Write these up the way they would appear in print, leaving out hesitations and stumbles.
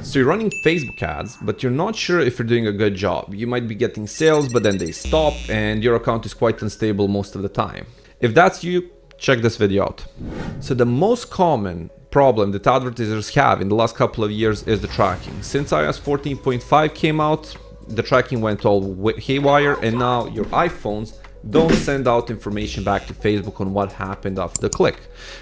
So you're running Facebook ads, but you're not sure if you're doing a good job. You might be getting sales, but then they stop and your account is quite unstable most of the time. If that's you, check this video out. So the most common problem that advertisers have in the last couple of years is the tracking. Since iOS 14.5 came out, the tracking went all haywire, and now your iPhones don't send out information back to Facebook on what happened after the click.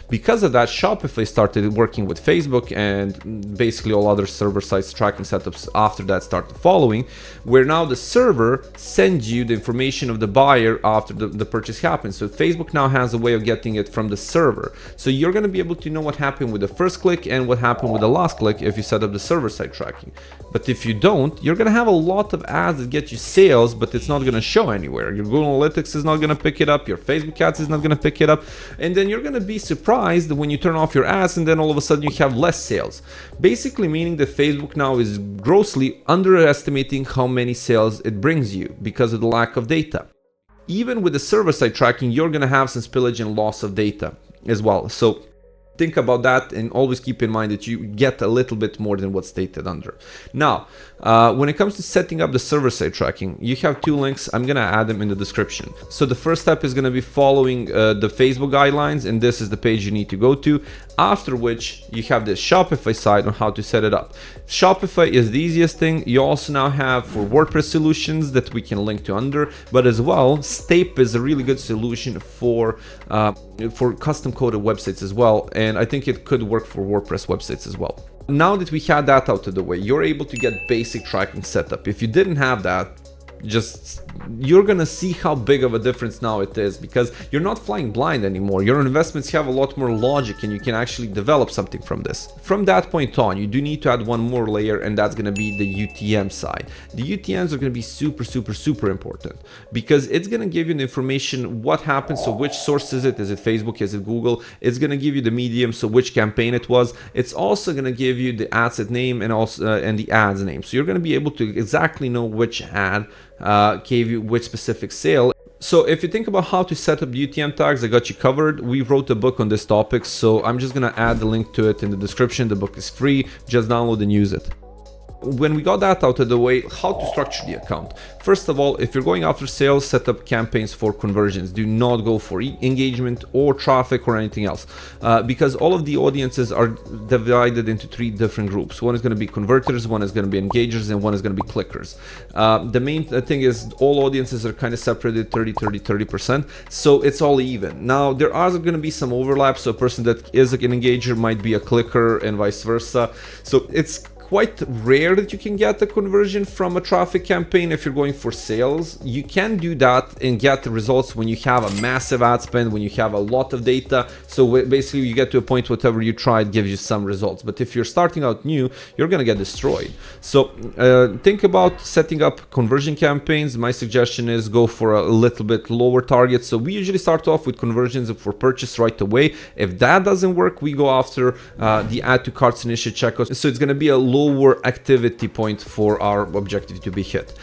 Because of that, Shopify started working with Facebook, and basically all other server sites tracking setups after that started following, where now the server sends you the information of the buyer after the purchase happens. So Facebook now has a way of getting it from the server. So you're going to be able to know what happened with the first click and what happened with the last click if you set up the server side tracking. But if you don't, you're going to have a lot of ads that get you sales, but it's not going to show anywhere. Your Google Analytics is not going to pick it up, your Facebook ads is not going to pick it up, and then you're going to be surprised when you turn off your ads and then all of a sudden you have less sales. Basically meaning that Facebook now is grossly underestimating how many sales it brings you because of the lack of data. Even with the server-side tracking, you're going to have some spillage and loss of data as well. So think about that and always keep in mind that you get a little bit more than what's stated under. Now, when it comes to setting up the server-side tracking, you have two links. I'm going to add them in the description. So the first step is going to be following the Facebook guidelines, and this is the page you need to go to. After which you have this Shopify site on how to set it up. Shopify is the easiest thing. You also now have for WordPress solutions that we can link to under, but as well, Stape is a really good solution for custom coded websites as well, and I think it could work for WordPress websites as well. Now that we had that out of the way, you're able to get basic tracking setup. If you didn't have that, you're gonna see how big of a difference now it is, because you're not flying blind anymore. Your investments have a lot more logic and you can actually develop something from this. From that point on, you do need to add one more layer, and that's gonna be the UTM side. The UTMs are gonna be super important, because it's gonna give you the information what happened. So which source is it? Is it Facebook? Is it Google? It's gonna give you the medium, so which campaign it was. It's also gonna give you the ad set name and also and the ads name. So you're gonna be able to exactly know which ad gave you which specific sale. So if you think about how to set up the UTM tags, I got you covered. We wrote a book on this topic, so I'm just gonna add the link to it in the description. The book is free, just download and use it. When we got that out of the way, how to structure the account. First of all, if you're going after sales, set up campaigns for conversions. Do not go for engagement or traffic or anything else, because all of the audiences are divided into three different groups. One is going to be converters, one is going to be engagers, and one is going to be clickers. The main thing is all audiences are kind of separated 30%, so it's all even. Now, there are going to be some overlap, so a person that is an engager might be a clicker and vice versa. So it's quite rare that you can get a conversion from a traffic campaign if you're going for sales. You can do that and get the results when you have a massive ad spend, when you have a lot of data. So basically you get to a point whatever you try, it gives you some results. But if you're starting out new, you're gonna get destroyed. So think about setting up conversion campaigns. My suggestion is go for a little bit lower target. So we usually start off with conversions for purchase right away. If that doesn't work, we go after the add to carts initial checkout. So it's gonna be a lower activity point for our objective to be hit.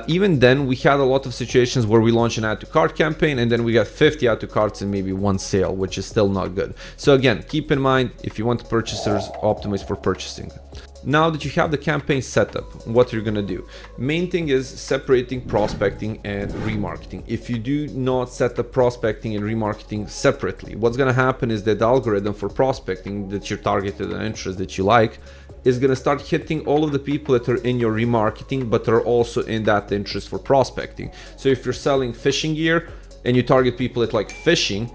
Even then, we had a lot of situations where we launched an add to cart campaign and then we got 50 add to carts and maybe one sale, which is still not good. So again, keep in mind, if you want purchasers, optimize for purchasing. Now that you have the campaign set up, what you're gonna do? Main thing is separating prospecting and remarketing. If you do not set up prospecting and remarketing separately, what's gonna happen is that the algorithm for prospecting that you're targeted and interest that you like is going to start hitting all of the people that are in your remarketing but are also in that interest for prospecting. So if you're selling fishing gear and you target people that like fishing,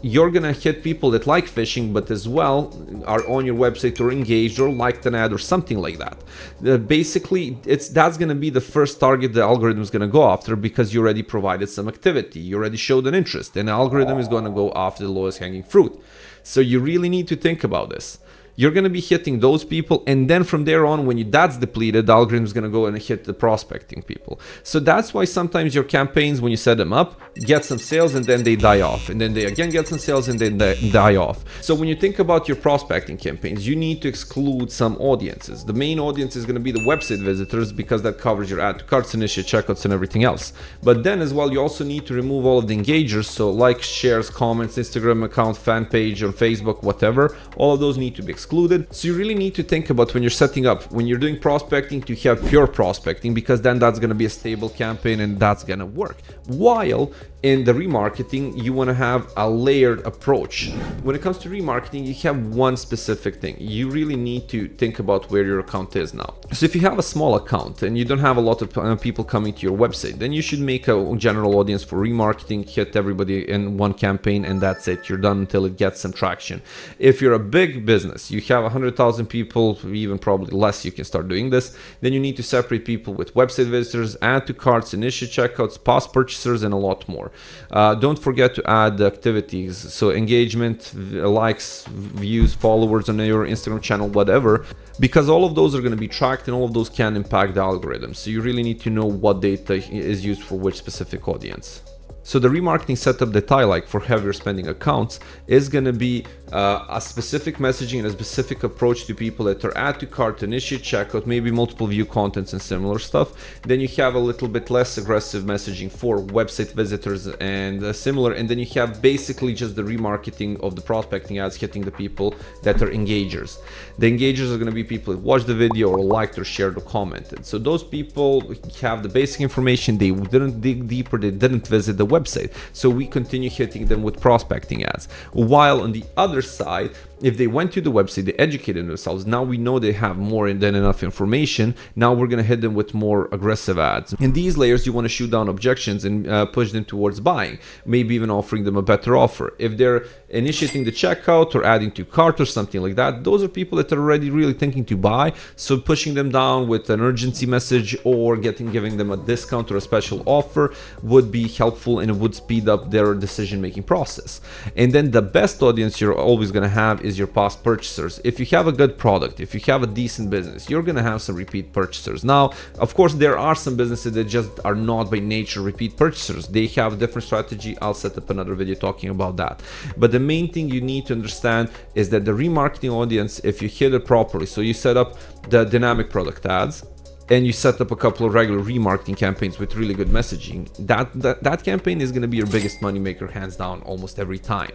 you're gonna hit people that like fishing but as well are on your website or engaged or liked an ad or something like that. Basically that's gonna be the first target the algorithm is gonna go after, because you already provided some activity, you already showed an interest, and the algorithm is gonna go after the lowest hanging fruit. So you really need to think about this. You're going to be hitting those people, and then from there on, when that's depleted, the algorithm is going to go and hit the prospecting people. So that's why sometimes your campaigns, when you set them up, get some sales and then they die off, and then they again get some sales and then they die off. So when you think about your prospecting campaigns, you need to exclude some audiences. The main audience is going to be the website visitors, because that covers your add to carts, initial checkouts, and everything else. But then as well, you also need to remove all of the engagers, so likes, shares, comments, Instagram account, fan page on Facebook, whatever. All of those need to be excluded. Excluded. So you really need to think about when you're setting up, when you're doing prospecting, to have pure prospecting, because then that's going to be a stable campaign and that's going to work. While in the remarketing, you want to have a layered approach. When it comes to remarketing, you have one specific thing. You really need to think about where your account is now. So if you have a small account and you don't have a lot of people coming to your website, then you should make a general audience for remarketing, hit everybody in one campaign, and that's it. You're done until it gets some traction. If you're a big business, you have 100,000 people, even probably less, you can start doing this. Then you need to separate people with website visitors, add to carts, initial checkouts, past purchasers, and a lot more. Don't forget to add the activities, so engagement, likes, views, followers on your Instagram channel, whatever, because all of those are going to be tracked and all of those can impact the algorithm. So you really need to know what data is used for which specific audience. So the remarketing setup that I like for heavier spending accounts is going to be a specific messaging and a specific approach to people that are add to cart, initiate checkout, maybe multiple view contents and similar stuff. Then you have a little bit less aggressive messaging for website visitors and similar. And then you have basically just the remarketing of the prospecting ads hitting the people that are engagers. The engagers are going to be people that watch the video or liked or shared or commented. So those people have the basic information. They didn't dig deeper. They didn't visit the website. So we continue hitting them with prospecting ads. While on the other side, if they went to the website, they educated themselves, now we know they have more than enough information. Now we're going to hit them with more aggressive ads. In these layers, you want to shoot down objections and push them towards buying, maybe even offering them a better offer. If they're initiating the checkout or adding to cart or something like that, those are people that are already really thinking to buy. So pushing them down with an urgency message or giving them a discount or a special offer would be helpful, and it would speed up their decision-making process. And then the best audience you're always going to have is your past purchasers. If you have a good product, if you have a decent business, you're going to have some repeat purchasers. Now, of course, there are some businesses that just are not by nature repeat purchasers. They have a different strategy. I'll set up another video talking about that. But the main thing you need to understand is that the remarketing audience, if you hit it properly, so you set up the dynamic product ads, and you set up a couple of regular remarketing campaigns with really good messaging, that campaign is going to be your biggest money maker, hands down, almost every time.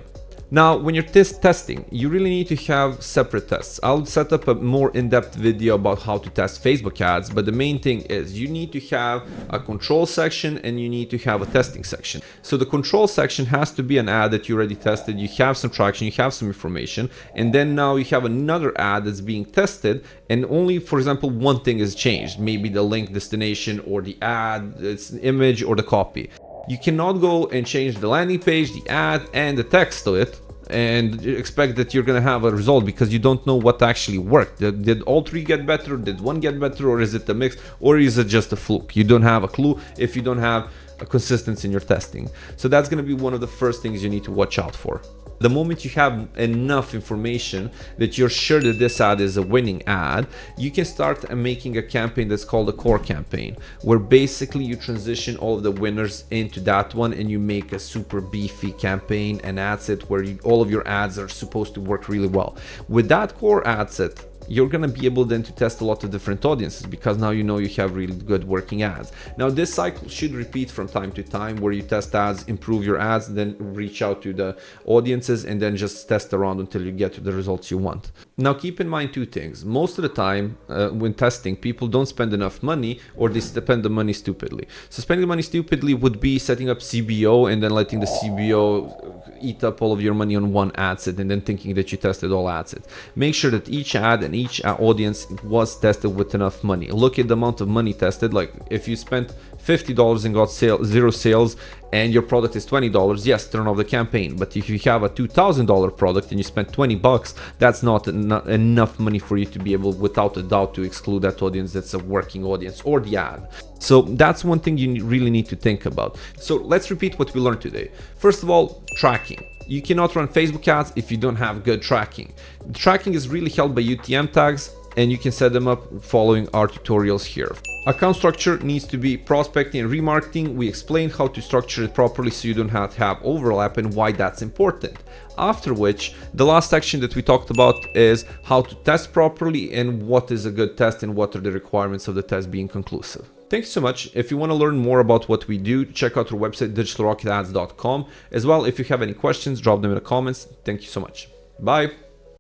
Now, when you're testing, you really need to have separate tests. I'll set up a more in-depth video about how to test Facebook ads, but the main thing is you need to have a control section and you need to have a testing section. So the control section has to be an ad that you already tested, you have some traction, you have some information, and then now you have another ad that's being tested, and only, for example, one thing is changed, maybe the link destination or the ad, its image or the copy. You cannot go and change the landing page, the ad, and the text to it and expect that you're going to have a result, because you don't know what actually worked. Did all three get better? Did one get better? Or is it a mix? Or is it just a fluke? You don't have a clue if you don't have a consistency in your testing. So that's going to be one of the first things you need to watch out for. The moment you have enough information that you're sure that this ad is a winning ad, you can start making a campaign that's called a core campaign, where basically you transition all of the winners into that one and you make a super beefy campaign and ad set where all of your ads are supposed to work really well. With that core ad set, you're going to be able then to test a lot of different audiences, because now you know you have really good working ads. Now this cycle should repeat from time to time, where you test ads, improve your ads, then reach out to the audiences and then just test around until you get to the results you want. Now keep in mind two things. Most of the time when testing, people don't spend enough money, or they spend the money stupidly. So spending the money stupidly would be setting up CBO and then letting the CBO eat up all of your money on one ad set and then thinking that you tested all ad sets. Make sure that each ad and each audience was tested with enough money. Look at the amount of money tested. Like if you spent $50 and got zero sales and your product is $20, yes, turn off the campaign. But if you have a $2,000 product and you spent $20, that's not enough money for you to be able, without a doubt, to exclude that audience that's a working audience, or the ad. So that's one thing you really need to think about. So let's repeat what we learned today. First of all, tracking. You cannot run Facebook ads if you don't have good tracking. The tracking is really helped by UTM tags, and you can set them up following our tutorials here. Account structure needs to be prospecting and remarketing. We explained how to structure it properly so you don't have to have overlap and why that's important. After which, the last section that we talked about is how to test properly and what is a good test and what are the requirements of the test being conclusive. Thanks so much. If you want to learn more about what we do, check out our website, digitalrocketads.com. As well, if you have any questions, drop them in the comments. Thank you so much. Bye.